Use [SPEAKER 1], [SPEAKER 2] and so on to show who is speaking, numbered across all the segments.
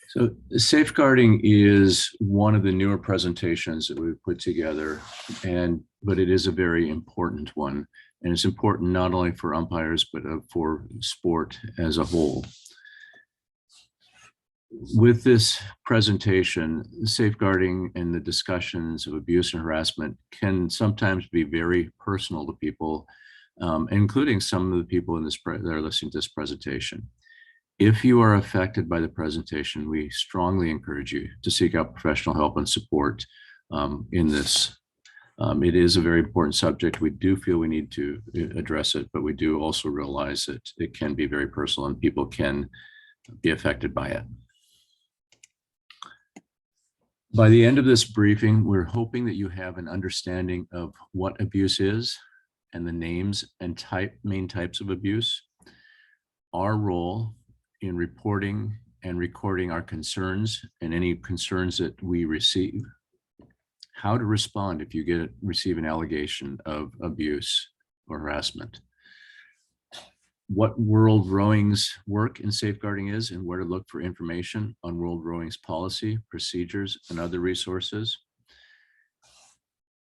[SPEAKER 1] So safeguarding is one of the newer presentations that we've put together, but it is a very important one. And it's important not only for umpires, but for sport as a whole. With this presentation, safeguarding and the discussions of abuse and harassment can sometimes be very personal to people, including some of the people in this that are listening to this presentation. If you are affected by the presentation, we strongly encourage you to seek out professional help and support in this. It is a very important subject. We do feel we need to address it, but we do also realize that it can be very personal and people can be affected by it. By the end of this briefing, we're hoping that you have an understanding of what abuse is and the names and main types of abuse, our role in reporting and recording our concerns and any concerns that we receive, how to respond if you receive an allegation of abuse or harassment, what World Rowing's work in safeguarding is, and where to look for information on World Rowing's policy, procedures, and other resources.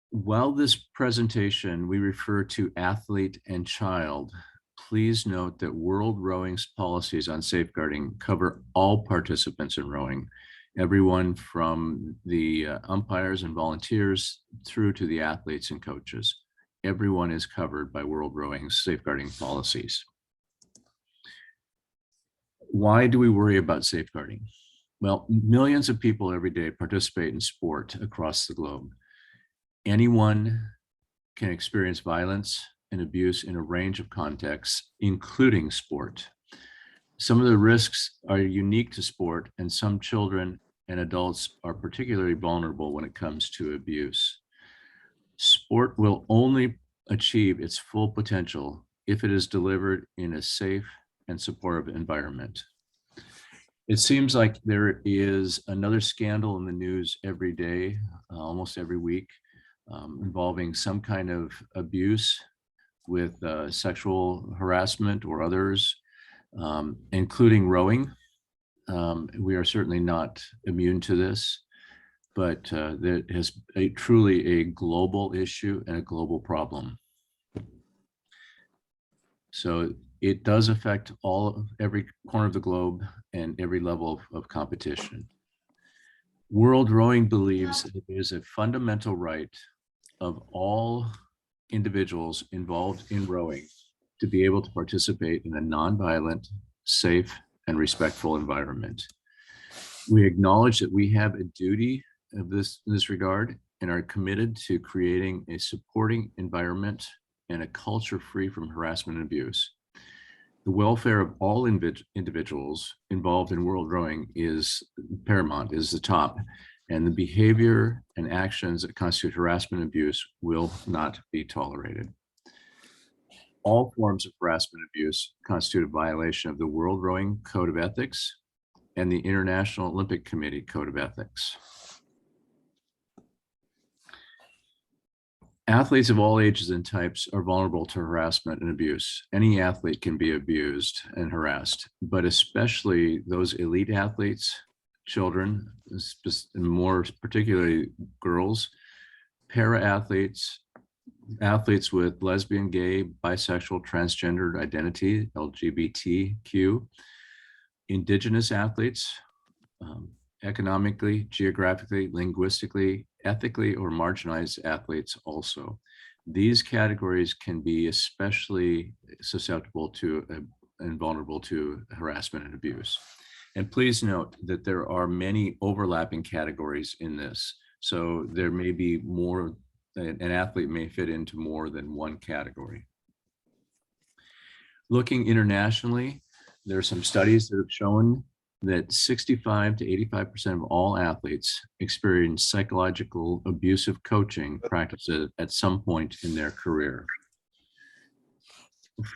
[SPEAKER 1] While this presentation we refer to athlete and child, please note that World Rowing's policies on safeguarding cover all participants in rowing, everyone from the umpires and volunteers through to the athletes and coaches. Everyone is covered by World Rowing's safeguarding policies. Why do we worry about safeguarding? Well, millions of people every day participate in sport across the globe. Anyone can experience violence and abuse in a range of contexts, including sport. Some of the risks are unique to sport, and some children and adults are particularly vulnerable when it comes to abuse. Sport will only achieve its full potential if it is delivered in a safe and supportive environment. It seems like there is another scandal in the news every day, almost every week, involving some kind of abuse with sexual harassment or others, including rowing. We are certainly not immune to this, but it has truly a global issue and a global problem. So it does affect every corner of the globe and every level of competition. World Rowing believes it is a fundamental right of all individuals involved in rowing to be able to participate in a nonviolent, safe, and respectful environment. We acknowledge that we have a duty in this regard and are committed to creating a supporting environment and a culture free from harassment and abuse. The welfare of all individuals involved in World Rowing is paramount, is the top, and the behavior and actions that constitute harassment and abuse will not be tolerated. All forms of harassment and abuse constitute a violation of the World Rowing Code of Ethics and the International Olympic Committee Code of Ethics. Athletes of all ages and types are vulnerable to harassment and abuse. Any athlete can be abused and harassed, but especially those elite athletes, children, and more particularly girls, para-athletes, athletes with lesbian, gay, bisexual, transgendered identity, LGBTQ, indigenous athletes, economically, geographically, linguistically, ethically, or marginalized athletes also. These categories can be especially susceptible to and vulnerable to harassment and abuse. And please note that there are many overlapping categories in this. So there may be more, an athlete may fit into more than one category. Looking internationally, there are some studies that have shown that 65 to 85% of all athletes experience psychological abusive coaching practices at some point in their career.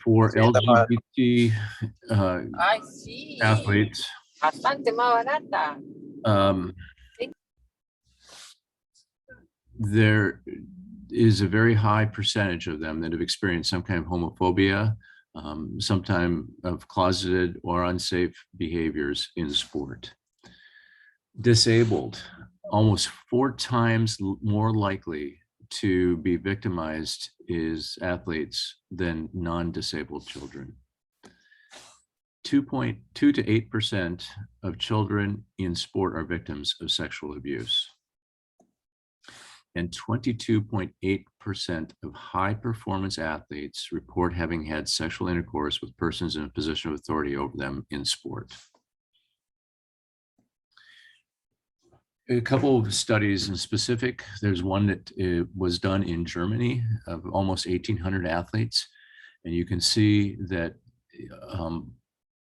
[SPEAKER 1] For LGBT athletes, there is a very high percentage of them that have experienced some kind of homophobia, sometime of closeted or unsafe behaviors in sport. Disabled, almost 4 times more likely to be victimized is athletes than non-disabled children. 2.2 to 8% of children in sport are victims of sexual abuse. And 22.8% of high performance athletes report having had sexual intercourse with persons in a position of authority over them in sport. A couple of studies in specific. There's one that was done in Germany of almost 1,800 athletes. And you can see that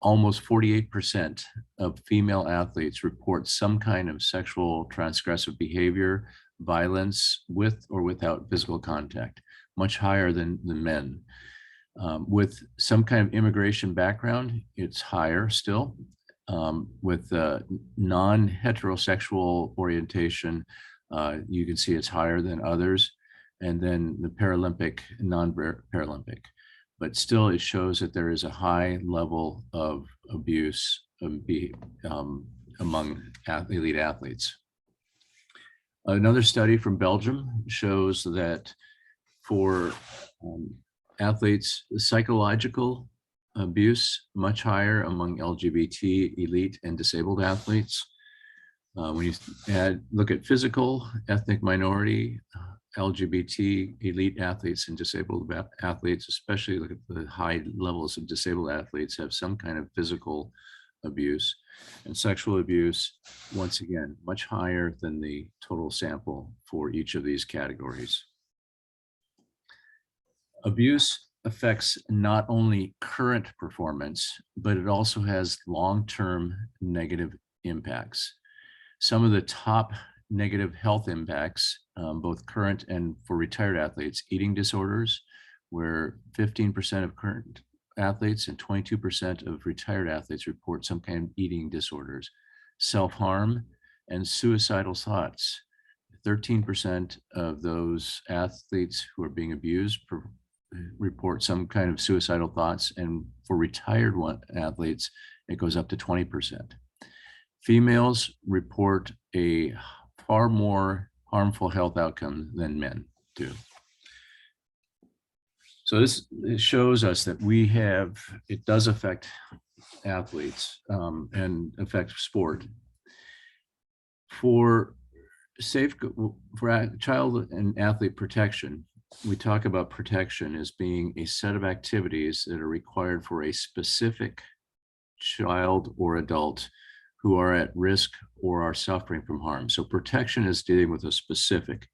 [SPEAKER 1] almost 48% of female athletes report some kind of sexual transgressive behavior, violence with or without physical contact, much higher than men. With some kind of immigration background, it's higher still. With non-heterosexual orientation, you can see it's higher than others. And then the Paralympic, non-Paralympic. But still, it shows that there is a high level of abuse among elite athletes. Another study from Belgium shows that for athletes, psychological abuse much higher among LGBT, elite, and disabled athletes. When you look at physical, ethnic minority, LGBT, elite athletes, and disabled athletes, especially look at the high levels of disabled athletes, have some kind of physical abuse. And sexual abuse, once again, much higher than the total sample for each of these categories. Abuse affects not only current performance, but it also has long-term negative impacts. Some of the top negative health impacts, both current and for retired athletes: eating disorders, where 15% of current athletes and 22% of retired athletes report some kind of eating disorders; self-harm and suicidal thoughts. 13% of those athletes who are being abused report some kind of suicidal thoughts, and for retired athletes, it goes up to 20%. Females report a far more harmful health outcome than men do. So this shows us that it does affect athletes and affect sport. For child and athlete protection, we talk about protection as being a set of activities that are required for a specific child or adult who are at risk or are suffering from harm. So protection is dealing with a specific.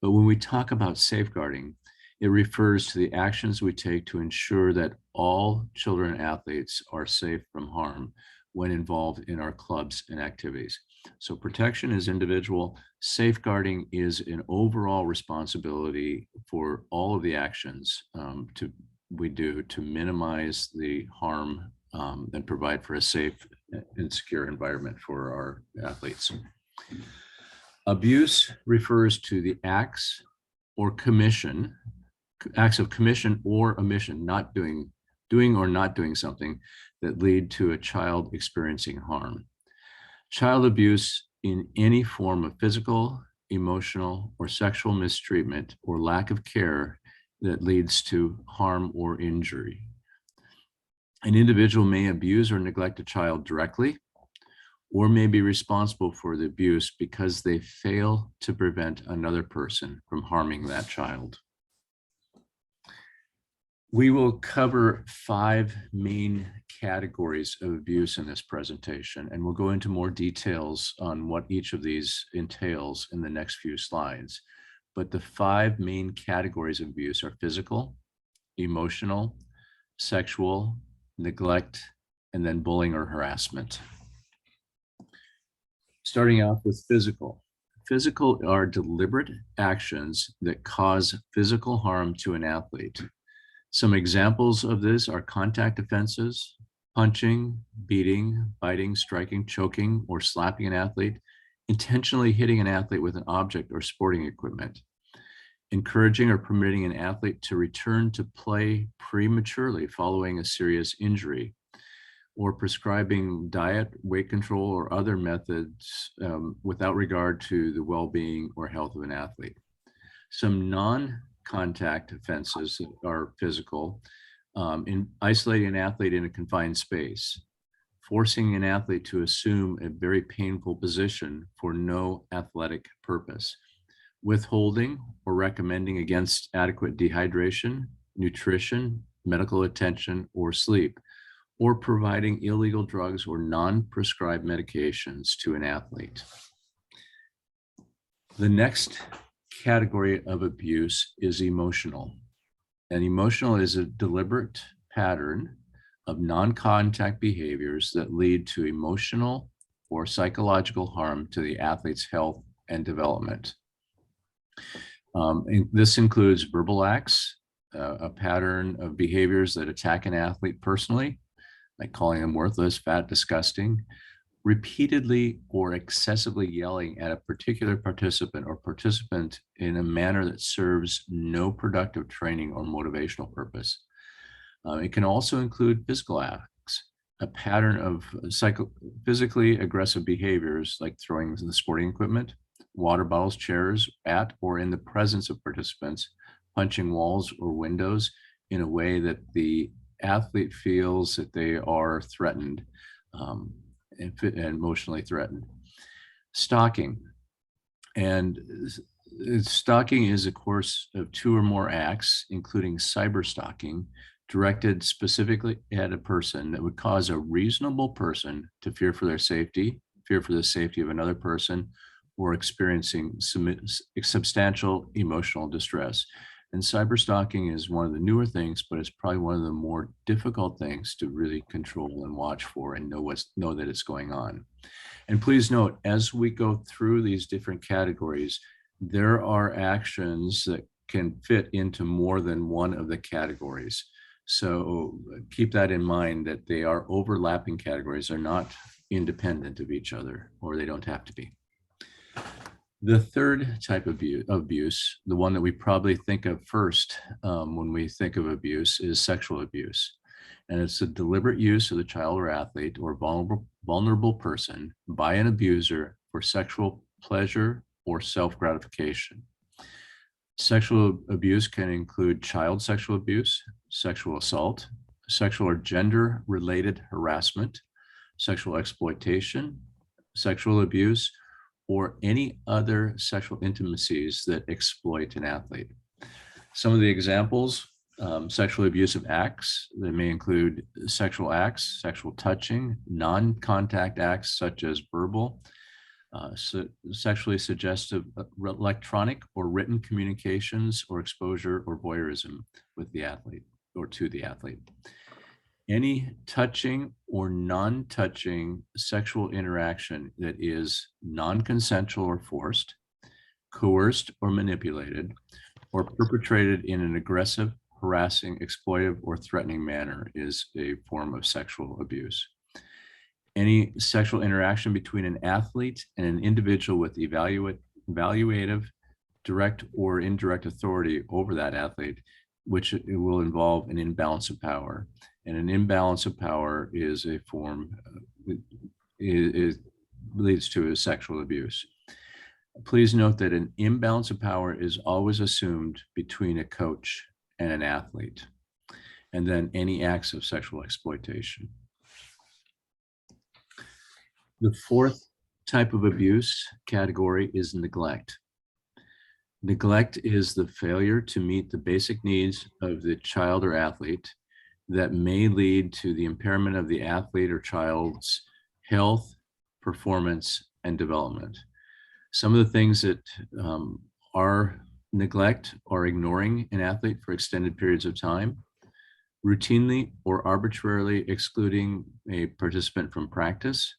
[SPEAKER 1] But when we talk about safeguarding, it refers to the actions we take to ensure that all children and athletes are safe from harm when involved in our clubs and activities. So protection is individual. Safeguarding is an overall responsibility for all of the actions we do to minimize the harm and provide for a safe and secure environment for our athletes. Abuse refers to the acts of commission or omission, not doing or not doing something that lead to a child experiencing harm. Child abuse in any form of physical, emotional, or sexual mistreatment or lack of care that leads to harm or injury. An individual may abuse or neglect a child directly, or may be responsible for the abuse because they fail to prevent another person from harming that child. We will cover 5 main categories of abuse in this presentation, and we'll go into more details on what each of these entails in the next few slides. But the 5 main categories of abuse are physical, emotional, sexual, neglect, and then bullying or harassment. Starting off with physical. Physical are deliberate actions that cause physical harm to an athlete. Some examples of this are contact offenses, punching, beating, biting, striking, choking, or slapping an athlete, intentionally hitting an athlete with an object or sporting equipment, encouraging or permitting an athlete to return to play prematurely following a serious injury, or prescribing diet, weight control, or other methods without regard to the well-being or health of an athlete. Some non-contact offenses are physical, in isolating an athlete in a confined space, forcing an athlete to assume a very painful position for no athletic purpose, withholding or recommending against adequate dehydration, nutrition, medical attention, or sleep, or providing illegal drugs or non-prescribed medications to an athlete. The next category of abuse is emotional. And emotional is a deliberate pattern of non-contact behaviors that lead to emotional or psychological harm to the athlete's health and development. And this includes verbal acts, a pattern of behaviors that attack an athlete personally, like calling them worthless, fat, disgusting, repeatedly or excessively yelling at a particular participant or participant in a manner that serves no productive training or motivational purpose. It can also include physical acts, a pattern of physically aggressive behaviors like throwing the sporting equipment, water bottles, chairs at or in the presence of participants, punching walls or windows in a way that the athlete feels that they are threatened and emotionally threatened. Stalking. And stalking is a course of 2 or more acts, including cyber stalking, directed specifically at a person that would cause a reasonable person to fear for their safety, fear for the safety of another person, or experiencing substantial emotional distress. And cyber stalking is one of the newer things, but it's probably one of the more difficult things to really control and watch for and know that it's going on. And please note, as we go through these different categories, there are actions that can fit into more than one of the categories. So keep that in mind, that they are overlapping categories. They're not independent of each other, or they don't have to be. The third type of abuse, the one that we probably think of first when we think of abuse, is sexual abuse. And it's a deliberate use of the child or athlete or vulnerable person by an abuser for sexual pleasure or self-gratification. Sexual abuse can include child sexual abuse, sexual assault, sexual or gender-related harassment, sexual exploitation, sexual abuse, or any other sexual intimacies that exploit an athlete. Some of the examples, sexually abusive acts that may include sexual acts, sexual touching, non-contact acts such as verbal, sexually suggestive electronic or written communications or exposure or voyeurism with the athlete or to the athlete. Any touching or non-touching sexual interaction that is non-consensual or forced, coerced or manipulated, or perpetrated in an aggressive, harassing, exploitive, or threatening manner is a form of sexual abuse. Any sexual interaction between an athlete and an individual with evaluative, direct or indirect authority over that athlete, which it will involve an imbalance of power. And an imbalance of power is a form, it leads to a sexual abuse. Please note that an imbalance of power is always assumed between a coach and an athlete, and then any acts of sexual exploitation. The fourth type of abuse category is neglect. Neglect is the failure to meet the basic needs of the child or athlete that may lead to the impairment of the athlete or child's health, performance, and development. Some of the things that are neglect are ignoring an athlete for extended periods of time, routinely or arbitrarily excluding a participant from practice,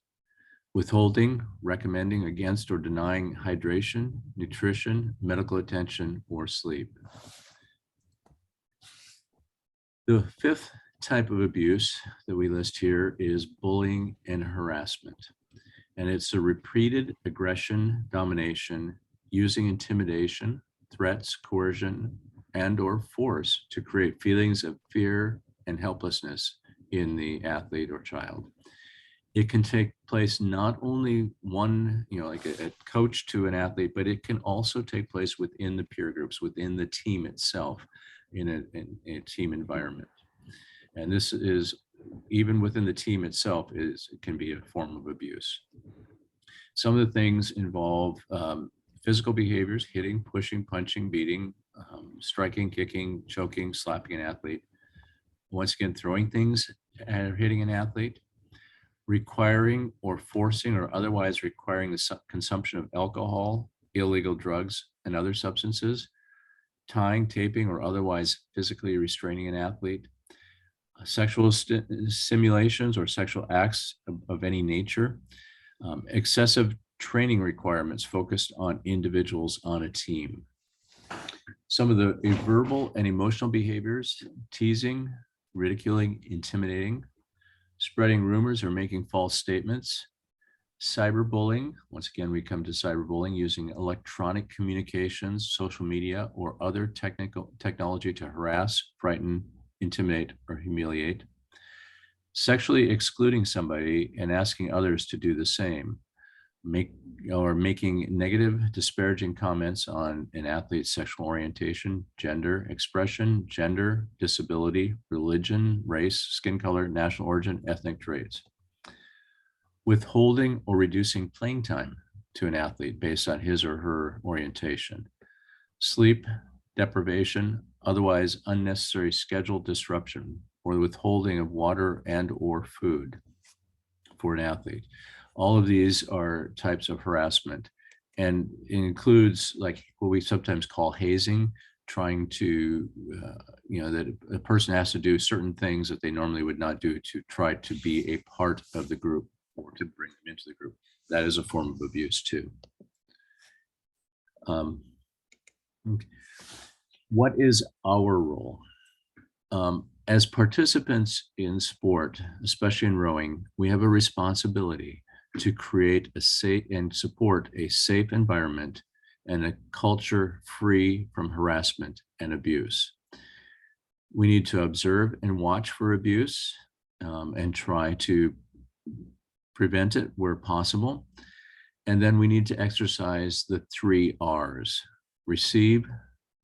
[SPEAKER 1] withholding, recommending against or denying hydration, nutrition, medical attention, or sleep. The fifth type of abuse that we list here is bullying and harassment. And it's a repeated aggression, domination, using intimidation, threats, coercion, and or force to create feelings of fear and helplessness in the athlete or child. It can take place not only one, like a coach to an athlete, but it can also take place within the peer groups, within the team itself, in a team environment. And this is, even within the team itself, it can be a form of abuse. Some of the things involve physical behaviors: hitting, pushing, punching, beating, striking, kicking, choking, slapping an athlete. Once again, throwing things and hitting an athlete, requiring or forcing or otherwise requiring the consumption of alcohol, illegal drugs, and other substances, tying, taping, or otherwise physically restraining an athlete, sexual simulations or sexual acts of any nature, excessive training requirements focused on individuals on a team. Some of the verbal and emotional behaviors: teasing, ridiculing, intimidating, spreading rumors or making false statements, cyberbullying. Once again, we come to cyberbullying: using electronic communications, social media, or other technology to harass, frighten, intimidate, or humiliate. Sexually excluding somebody and asking others to do the same. Making negative, disparaging comments on an athlete's sexual orientation, gender expression, gender, disability, religion, race, skin color, national origin, ethnic traits. Withholding or reducing playing time to an athlete based on his or her orientation. Sleep deprivation, otherwise unnecessary schedule disruption, or the withholding of water and or food for an athlete. All of these are types of harassment, and it includes like what we sometimes call hazing, trying to, that a person has to do certain things that they normally would not do to try to be a part of the group or to bring them into the group. That is a form of abuse too. Okay. What is our role? As participants in sport, especially in rowing, we have a responsibility to create a safe and support a safe environment and a culture free from harassment and abuse. We need to observe and watch for abuse and try to prevent it where possible. And then we need to exercise the 3 R's: receive,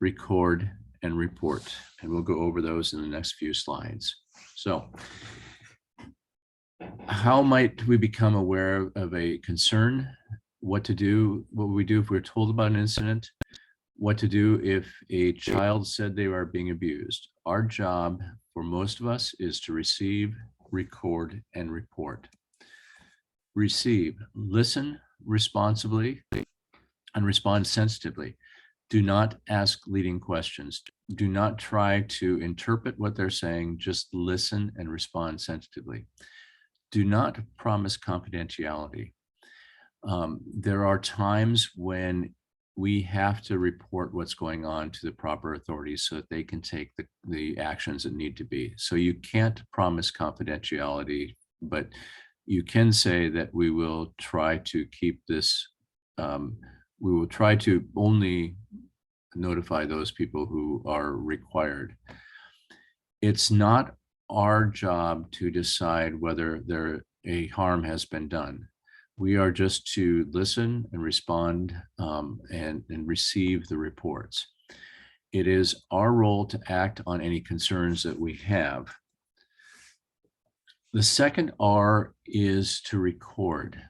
[SPEAKER 1] record, and report. And we'll go over those in the next few slides. So, how might we become aware of a concern? What to do? What would we do if we're told about an incident? What to do if a child said they are being abused? Our job for most of us is to receive, record, and report. Receive: listen responsibly and respond sensitively. Do not ask leading questions. Do not try to interpret what they're saying. Just listen and respond sensitively. Do not promise confidentiality. There are times when we have to report what's going on to the proper authorities so that they can take the actions that need to be. So you can't promise confidentiality, but you can say that we will try to keep this, we will try to only notify those people who are required. It's not our job to decide whether a harm has been done. We are just to listen and respond and receive the reports. It is our role to act on any concerns that we have. The second R is to record.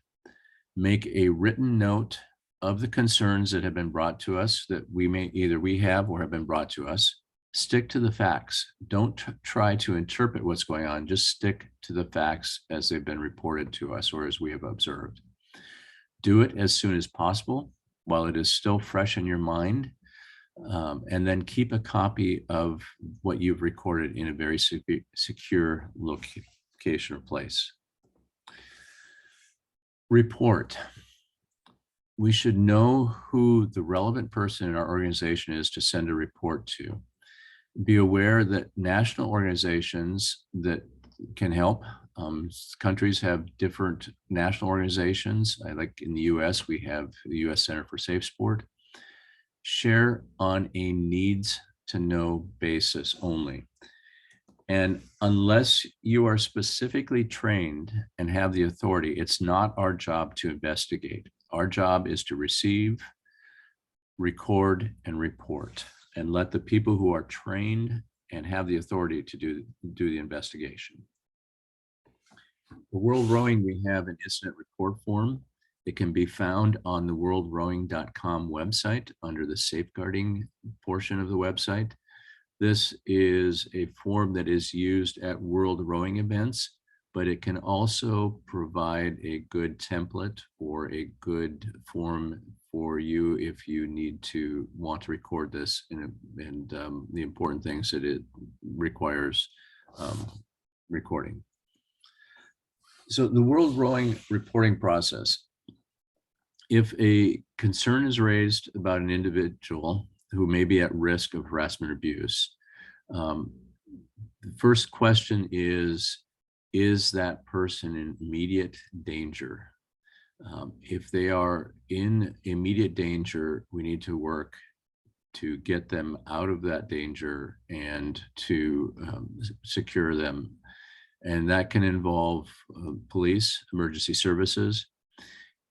[SPEAKER 1] Make a written note of the concerns that have been brought to us that we have or have been brought to us. Stick to the facts. Don't try to interpret what's going on. Just stick to the facts as they've been reported to us or as we have observed. Do it as soon as possible while it is still fresh in your mind. And then keep a copy of what you've recorded in a very secure location or place. Report. We should know who the relevant person in our organization is to send a report to. Be aware that national organizations that can help. Countries have different national organizations. Like in the US, we have the US Center for Safe Sport. Share on a needs to know basis only. And unless you are specifically trained and have the authority, it's not our job to investigate. Our job is to receive, record, and report, and let the people who are trained and have the authority to do the investigation. For World Rowing, we have an incident report form. It can be found on the worldrowing.com website under the safeguarding portion of the website. This is a form that is used at World Rowing events, but it can also provide a good template or a good form for you if you want to record this and the important things that it requires recording. So the World Rowing reporting process. If a concern is raised about an individual who may be at risk of harassment or abuse, the first question is that person in immediate danger? If they are in immediate danger, we need to work to get them out of that danger and to secure them. And that can involve police, emergency services.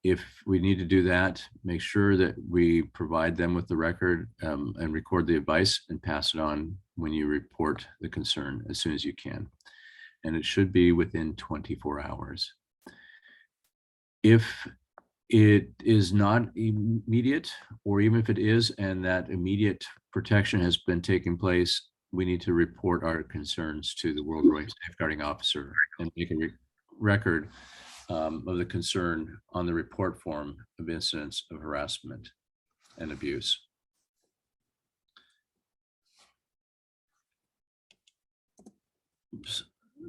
[SPEAKER 1] If we need to do that, make sure that we provide them with the record and record the advice and pass it on when you report the concern as soon as you can. And it should be within 24 hours. If it is not immediate, or even if it is and that immediate protection has been taking place, we need to report our concerns to the World Rowing Safeguarding Officer and make a record of the concern on the report form of incidents of harassment and abuse.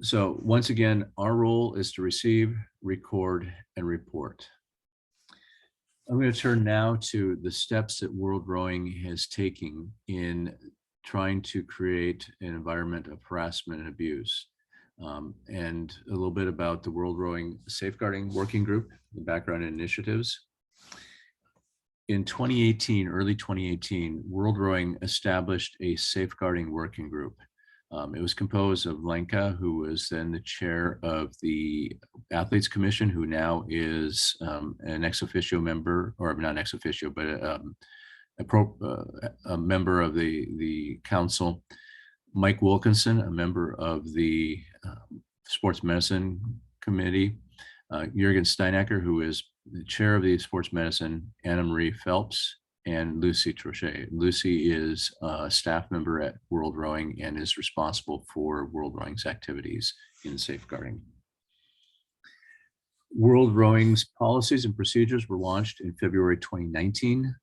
[SPEAKER 1] So once again, our role is to receive, record, and report. I'm going to turn now to the steps that World Rowing has taken in trying to create an environment of harassment and abuse. And a little bit about the World Rowing Safeguarding Working Group, the background initiatives. In 2018, early 2018, World Rowing established a safeguarding working group. It was composed of Lenka, who was then the chair of the Athletes Commission, who now is an ex officio member, or not ex officio, but a member of the council. Mike Wilkinson, a member of the Sports Medicine Committee, Jürgen Steinecker, who is the chair of the Sports Medicine, Anna Marie Phelps, and Lucy Trochet. Lucy is a staff member at World Rowing and is responsible for World Rowing's activities in safeguarding. World Rowing's policies and procedures were launched in February 2019.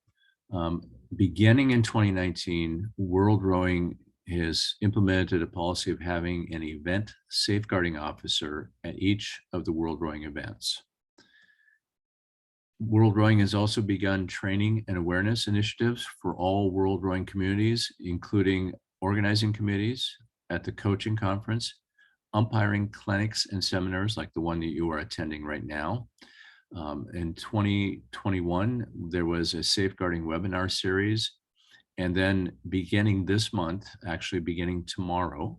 [SPEAKER 1] Beginning in 2019, World Rowing has implemented a policy of having an event safeguarding officer at each of the World Rowing events. World Rowing has also begun training and awareness initiatives for all World Rowing communities, including organizing committees at the coaching conference, umpiring clinics and seminars like the one that you are attending right now. In 2021, there was a safeguarding webinar series. And then beginning this month, actually beginning tomorrow,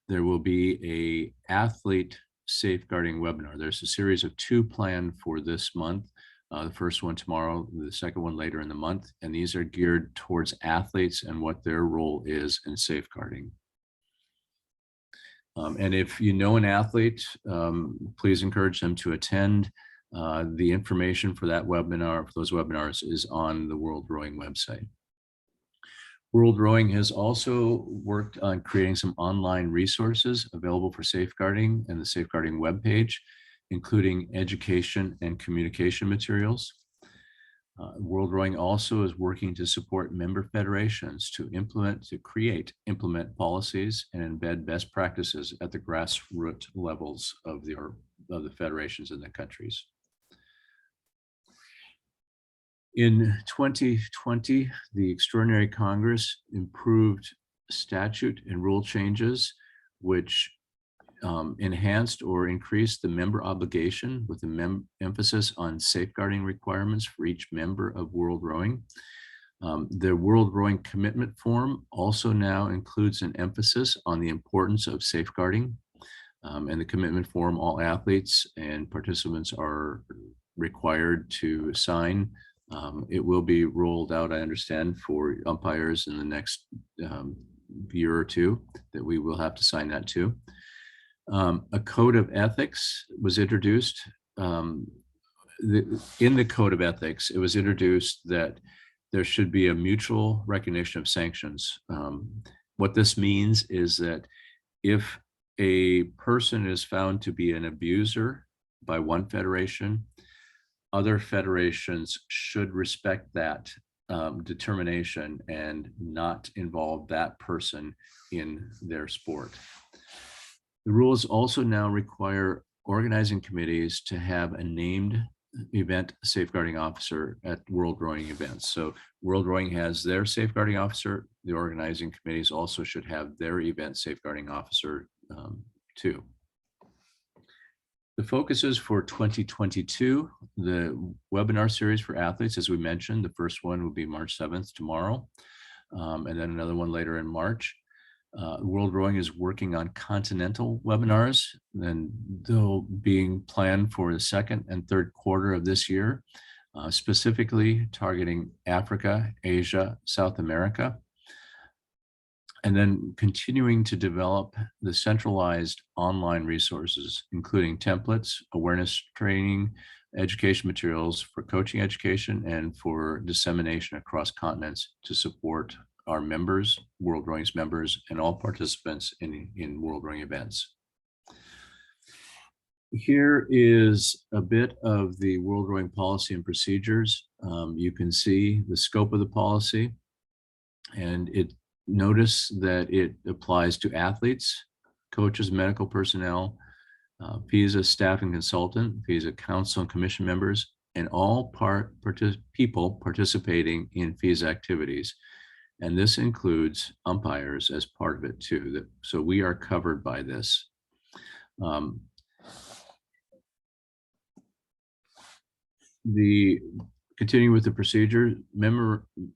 [SPEAKER 1] there will be a athlete safeguarding webinar. There's a series of 2 planned for this month. The first one tomorrow, the second one later in the month. And these are geared towards athletes and what their role is in safeguarding. And if you know an athlete, please encourage them to attend. The information for that webinar, for those webinars, is on the World Rowing website. World Rowing has also worked on creating some online resources available for safeguarding and the safeguarding webpage, including education and communication materials. World Rowing also is working to support member federations to implement policies and embed best practices at the grassroots levels of the federations in the countries. In 2020, the Extraordinary Congress improved statute and rule changes, which enhanced or increased the member obligation with an emphasis on safeguarding requirements for each member of World Rowing. The World Rowing Commitment Form also now includes an emphasis on the importance of safeguarding. And the commitment form, all athletes and participants are required to sign. It will be rolled out, I understand, for umpires in the next year or two, that we will have to sign that too. A code of ethics was introduced. In the code of ethics, it was introduced that there should be a mutual recognition of sanctions. What this means is that if a person is found to be an abuser by one federation, other federations should respect that determination and not involve that person in their sport. The rules also now require organizing committees to have a named event safeguarding officer at World Rowing events. So World Rowing has their safeguarding officer. The organizing committees also should have their event safeguarding officer too. The focuses for 2022, the webinar series for athletes, as we mentioned, the first one will be March 7th, tomorrow, and then another one later in March. World Rowing is working on continental webinars, and they'll being planned for the second and third quarter of this year, specifically targeting Africa, Asia, South America, and then continuing to develop the centralized online resources, including templates, awareness training, education materials for coaching education, and for dissemination across continents to support our members, World Rowing's members, and all participants in World Rowing events. Here is a bit of the World Rowing policy and procedures. You can see the scope of the policy, and notice that it applies to athletes, coaches, medical personnel, PISA staff and consultant, PISA council and commission members, and all people participating in PISA activities. And this includes umpires as part of it too. So we are covered by this. Continuing with the procedure,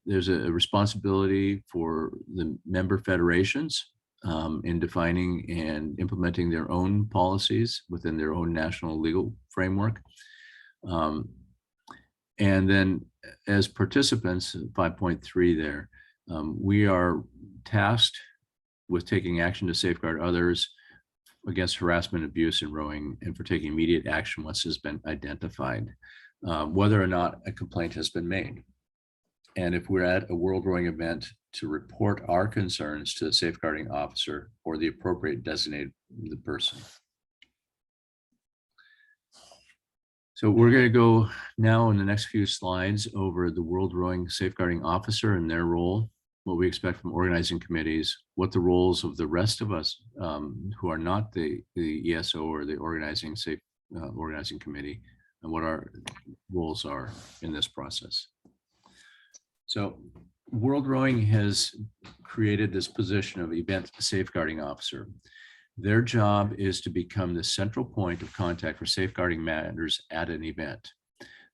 [SPEAKER 1] there's a responsibility for the member federations in defining and implementing their own policies within their own national legal framework. And then as participants, 5.3 there, we are tasked with taking action to safeguard others against harassment, abuse, and rowing, and for taking immediate action once has been identified, whether or not a complaint has been made. And if we're at a World Rowing event, to report our concerns to the safeguarding officer or the appropriate designated person. So we're going to go now in the next few slides over the World Rowing safeguarding officer and their role, what we expect from organizing committees, what the roles of the rest of us who are not the ESO or the organizing committee, and what our roles are in this process. So World Rowing has created this position of event safeguarding officer. Their job is to become the central point of contact for safeguarding matters at an event.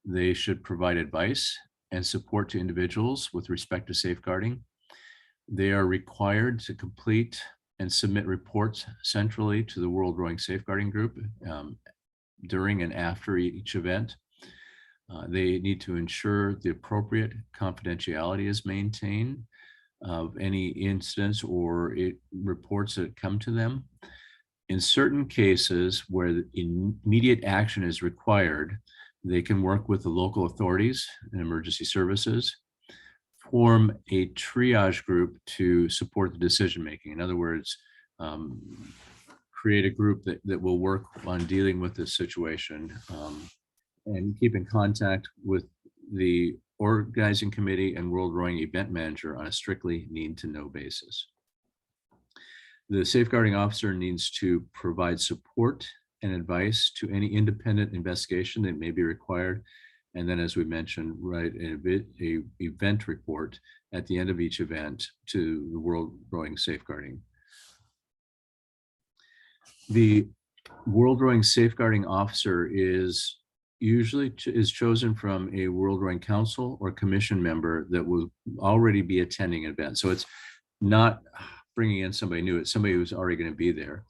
[SPEAKER 1] They should provide advice and support to individuals with respect to safeguarding. They are required to complete and submit reports centrally to the World Rowing Safeguarding Group during and after each event. They need to ensure the appropriate confidentiality is maintained of any incidents or reports that come to them. In certain cases where immediate action is required, they can work with the local authorities and emergency services, form a triage group to support the decision-making. In other words, create a group that will work on dealing with this situation and keep in contact with the organizing committee and World Rowing event manager on a strictly need-to-know basis. The safeguarding officer needs to provide support and advice to any independent investigation that may be required. And then, as we mentioned, write an event report at the end of each event to the World Rowing Safeguarding. The World Rowing Safeguarding Officer is usually is chosen from a World Rowing Council or commission member that will already be attending an event. So it's not bringing in somebody new, it's somebody who's already going to be there.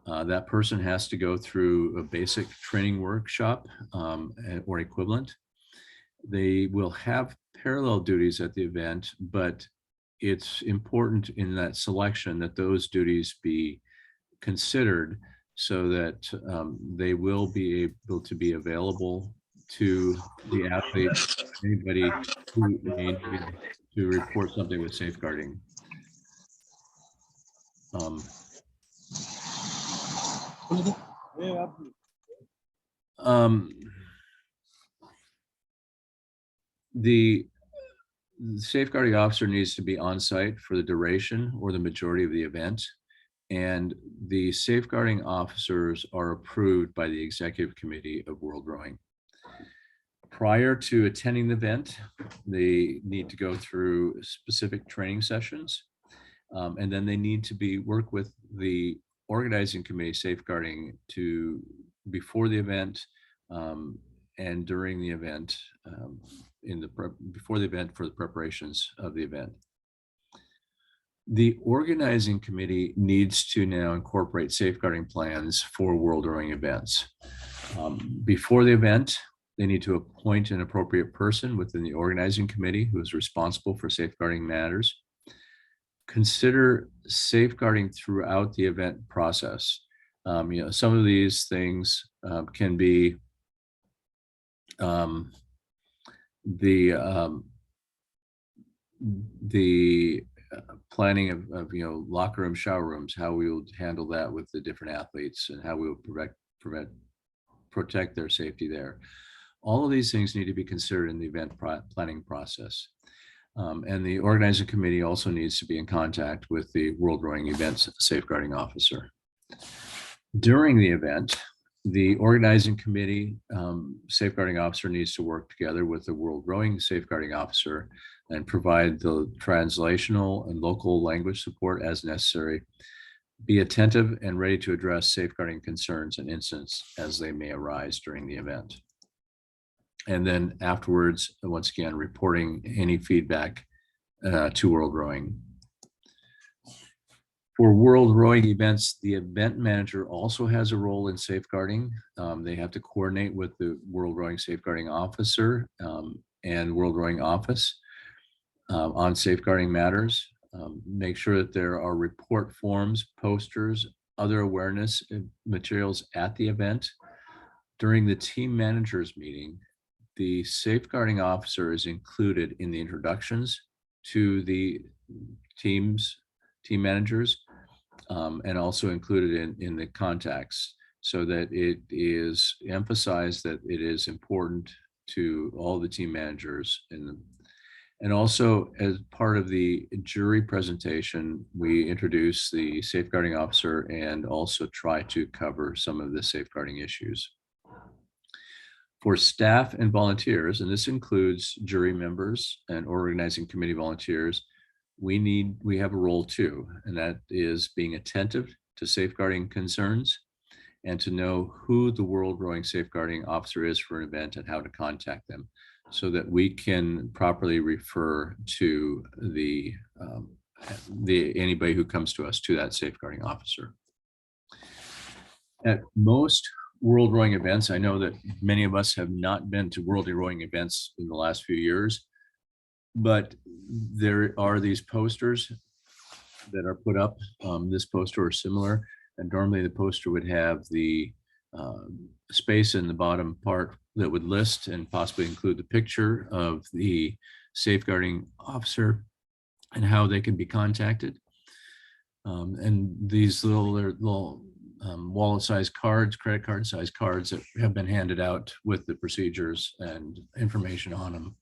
[SPEAKER 1] That person has to go through a basic training workshop or equivalent. They will have parallel duties at the event, but it's important in that selection that those duties be considered so that they will be able to be available to the athlete, anybody who may need to report something with safeguarding. The safeguarding officer needs to be on site for the duration or the majority of the event. And the safeguarding officers are approved by the executive committee of World Rowing. Prior to attending the event, they need to go through specific training sessions. And then they need to work with the organizing committee safeguarding before the event and during the event, before the event for the preparations of the event. The organizing committee needs to now incorporate safeguarding plans for World Rowing events. Before the event, they need to appoint an appropriate person within the organizing committee who is responsible for safeguarding matters. Consider safeguarding throughout the event process. Some of these things can be the planning of locker room, shower rooms, how we will handle that with the different athletes and how we will protect their safety there. All of these things need to be considered in the event planning process. And the organizing committee also needs to be in contact with the World Rowing Events safeguarding officer. During the event, the organizing committee safeguarding officer needs to work together with the World Rowing safeguarding officer and provide the translational and local language support as necessary. Be attentive and ready to address safeguarding concerns and incidents as they may arise during the event. And then afterwards, once again, reporting any feedback to World Rowing. For World Rowing events, the event manager also has a role in safeguarding. They have to coordinate with the World Rowing safeguarding officer and World Rowing office on safeguarding matters. Make sure that there are report forms, posters, other awareness materials at the event. During the team managers meeting, the safeguarding officer is included in the introductions to the team managers and also included in the contacts so that it is emphasized that it is important to all the team managers. And also as part of the jury presentation, we introduce the safeguarding officer and also try to cover some of the safeguarding issues. For staff and volunteers, and this includes jury members and organizing committee volunteers, we have a role too, and that is being attentive to safeguarding concerns and to know who the World Rowing safeguarding officer is for an event and how to contact them so that we can properly refer to anybody who comes to us to that safeguarding officer. At most World Rowing events, I know that many of us have not been to World Rowing events in the last few years, but there are these posters that are put up. This poster or similar, and normally the poster would have the space in the bottom part that would list and possibly include the picture of the safeguarding officer and how they can be contacted. And these little wallet-sized cards, credit card-sized cards that have been handed out with the procedures and information on them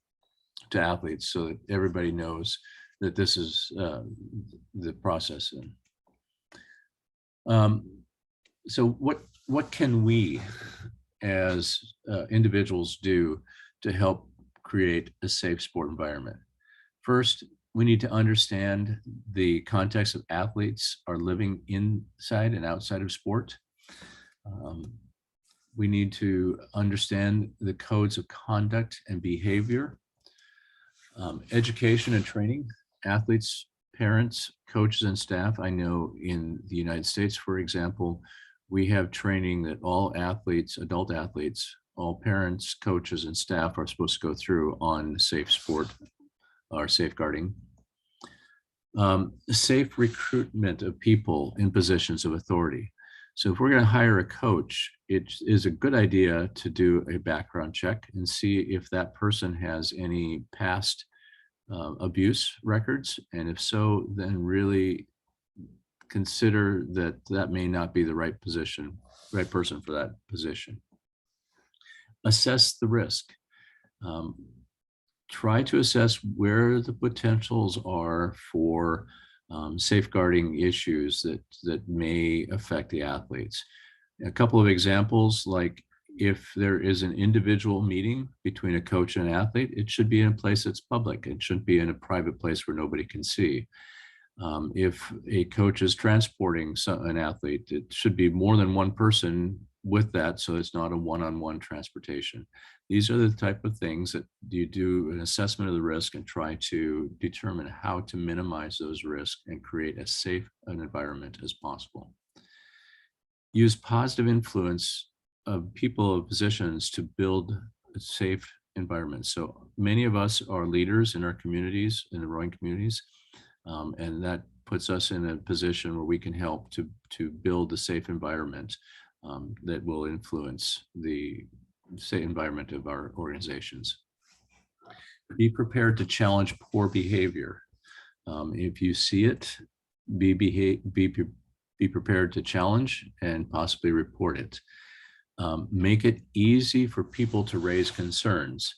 [SPEAKER 1] to athletes so that everybody knows that this is the process. So what can we as individuals do to help create a safe sport environment? First, we need to understand the context of athletes are living inside and outside of sport. We need to understand the codes of conduct and behavior, education and training, athletes, parents, coaches, and staff. I know in the United States, for example, we have training that all athletes, adult athletes, all parents, coaches, and staff are supposed to go through on safe sport or safeguarding. Safe recruitment of people in positions of authority. So if we're going to hire a coach, it is a good idea to do a background check and see if that person has any past abuse records. And if so, then really consider that that may not be the right person for that position. Assess the risk. Try to assess where the potentials are for safeguarding issues that may affect the athletes. A couple of examples, like if there is an individual meeting between a coach and an athlete, it should be in a place that's public. It shouldn't be in a private place where nobody can see. If a coach is transporting an athlete, it should be more than one person with that, so it's not a one-on-one transportation. These are the type of things that you do an assessment of the risk and try to determine how to minimize those risks and create as safe an environment as possible. Use positive influence of people of positions to build a safe environment. So many of us are leaders in our communities, in the rowing communities, and that puts us in a position where we can help to build a safe environment that will influence the safe environment of our organizations. Be prepared to challenge poor behavior. If you see it, be prepared to challenge and possibly report it. Make it easy for people to raise concerns.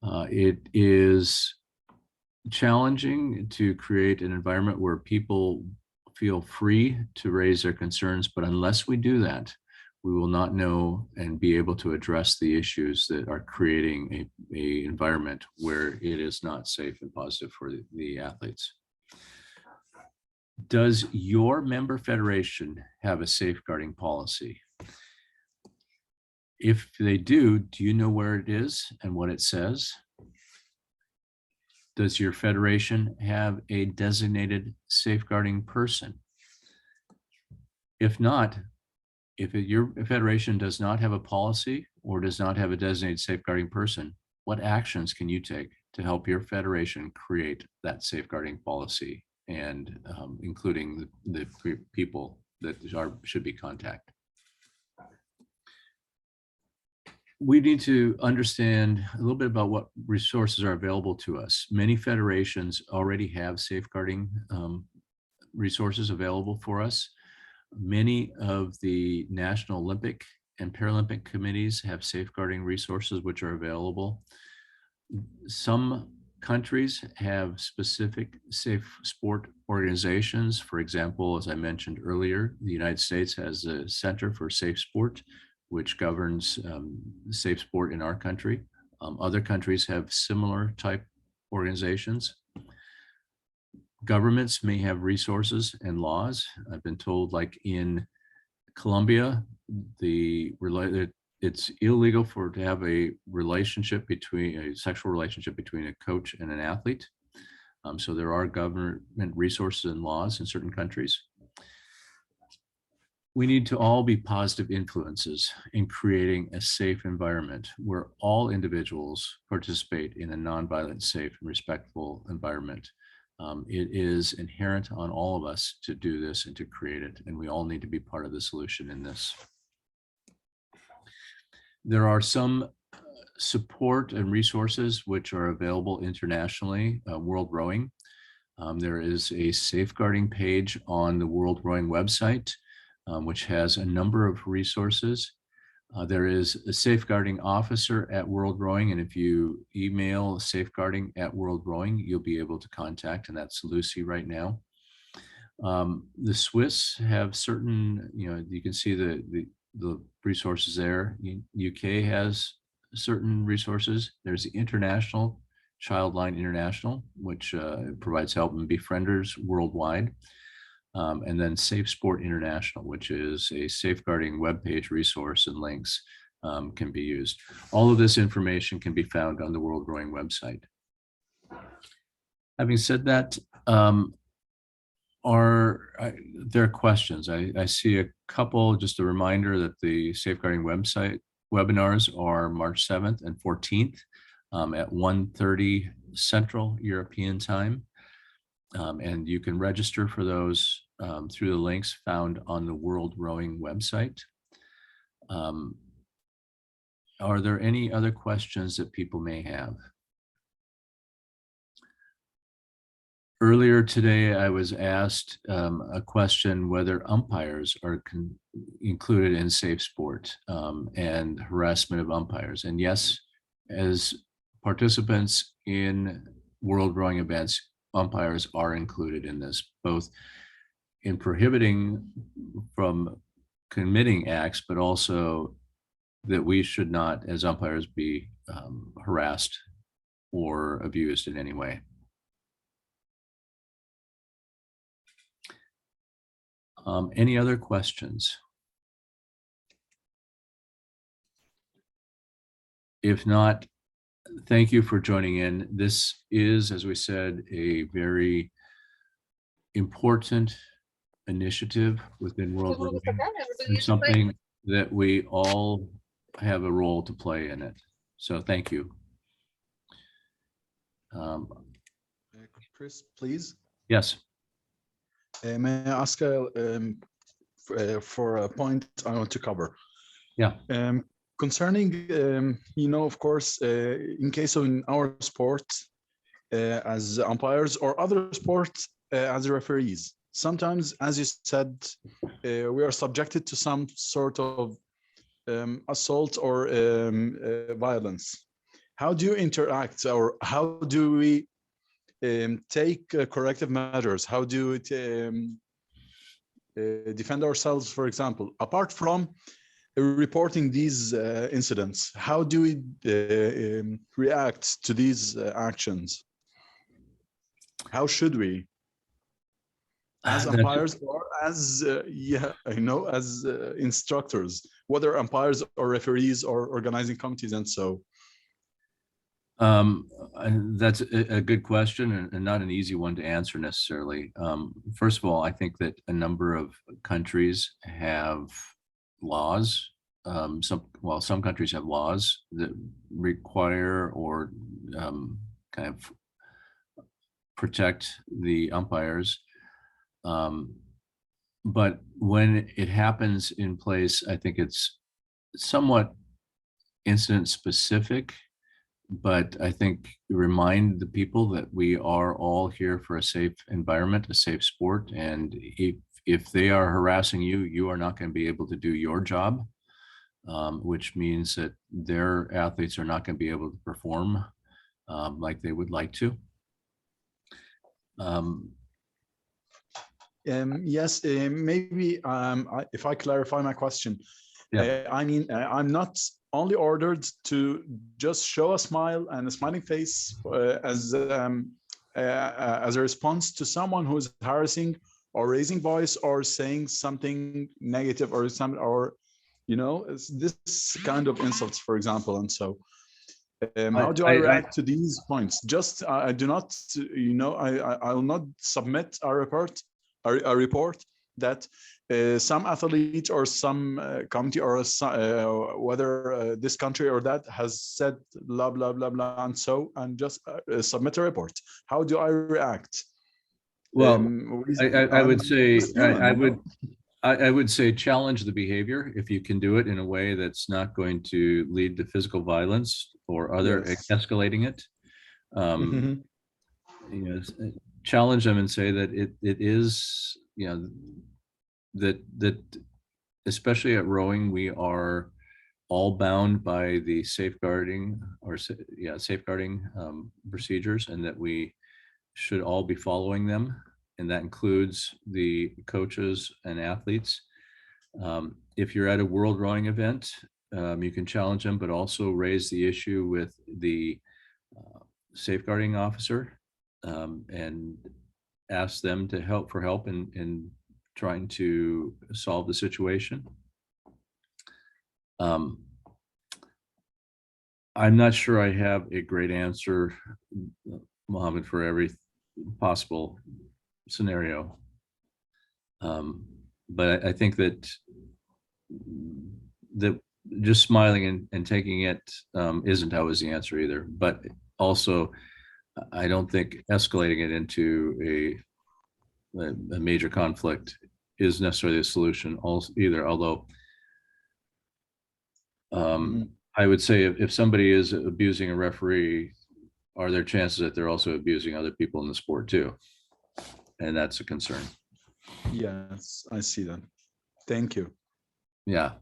[SPEAKER 1] It is challenging to create an environment where people feel free to raise their concerns, but unless we do that, we will not know and be able to address the issues that are creating a environment where it is not safe and positive for the athletes. Does your member federation have a safeguarding policy? If they do you know where it is and what it says? Does your federation have a designated safeguarding person? If not, if your federation does not have a policy or does not have a designated safeguarding person, what actions can you take to help your federation create that safeguarding policy, and including the people that should be contacted? We need to understand a little bit about what resources are available to us. Many federations already have safeguarding resources available for us. Many of the National Olympic and Paralympic committees have safeguarding resources which are available. Some countries have specific safe sport organizations. For example, as I mentioned earlier, the United States has a Center for Safe Sport, which governs safe sport in our country. Other countries have similar type organizations. Governments may have resources and laws. I've been told, like in Colombia, it's illegal to have a sexual relationship between a coach and an athlete. So there are government resources and laws in certain countries. We need to all be positive influences in creating a safe environment where all individuals participate in a nonviolent, safe, and respectful environment. It is inherent on all of us to do this and to create it, and we all need to be part of the solution in this. There are some support and resources which are available internationally. World Rowing. There is a safeguarding page on the World Rowing website, which has a number of resources. There is a safeguarding officer at World Rowing, and if you email safeguarding@World Rowing, you'll be able to contact, and that's Lucy right now. The Swiss have certain, you can see the resources there. UK has certain resources. There's the International Childline International, which provides help, and Befrienders Worldwide. And then Safe Sport International, which is a safeguarding webpage resource and links can be used. All of this information can be found on the World Rowing website. Having said that, there are questions? I see a couple. Just a reminder that the safeguarding website webinars are March 7th and 14th at 1:30 Central European Time. And you can register for those through the links found on the World Rowing website. Are there any other questions that people may have? Earlier today, I was asked a question whether umpires are included in safe sport and harassment of umpires. And yes, as participants in World Rowing events, umpires are included in this, both in prohibiting from committing acts, but also that we should not, as umpires, be harassed or abused in any way. Any other questions? If not, thank you for joining in. This is, as we said, a very important initiative within World Rowing and something that we all have a role to play in it. So thank you.
[SPEAKER 2] Chris, please.
[SPEAKER 1] Yes.
[SPEAKER 2] May I ask for a point I want to cover?
[SPEAKER 1] Yeah.
[SPEAKER 2] Concerning, of course, in case of in our sport, as umpires or other sports as referees, sometimes, as you said, we are subjected to some sort of assault or violence. How do you interact, or how do we take corrective measures? How do we defend ourselves, for example, apart from reporting these incidents? How do we react to these actions? How should we, as umpires or as as instructors, whether umpires or referees or organizing committees and so?
[SPEAKER 1] That's a good question and not an easy one to answer necessarily. First of all, I think that a number of countries have laws. Some countries have laws that require or kind of protect the umpires. But when it happens in place, I think it's somewhat incident specific. But I think remind the people that we are all here for a safe environment, a safe sport. And if they are harassing you, you are not going to be able to do your job, which means that their athletes are not going to be able to perform like they would like to.
[SPEAKER 2] Yes, maybe if I clarify my question, yeah. I mean, I'm not only ordered to just show a smile and a smiling face as a response to someone who's harassing or raising voice or saying something negative or this kind of insults, for example. And so how do I react to these points? Just I do not, I will not submit a report that some athlete or some committee or whether this country or that has said blah blah blah blah and just submit a report. How do I react?
[SPEAKER 1] Well, I would say I would say challenge the behavior if you can do it in a way that's not going to lead to physical violence or other escalating it. Challenge them and say that it is, that especially at rowing, we are all bound by the safeguarding procedures, and that we should all be following them. And that includes the coaches and athletes. If you're at a World Rowing event, you can challenge them, but also raise the issue with the safeguarding officer and ask them to help in trying to solve the situation. I'm not sure I have a great answer, Mohammed, for every possible scenario. But I think that just smiling and taking it isn't always the answer either. But also, I don't think escalating it into a major conflict is necessarily a solution also either. Although
[SPEAKER 2] Mhm.
[SPEAKER 1] I would say if somebody is abusing a referee, are there chances that they're also abusing other people in the sport too? And that's a concern.
[SPEAKER 2] Yes, I see that. Thank you.
[SPEAKER 1] Yeah.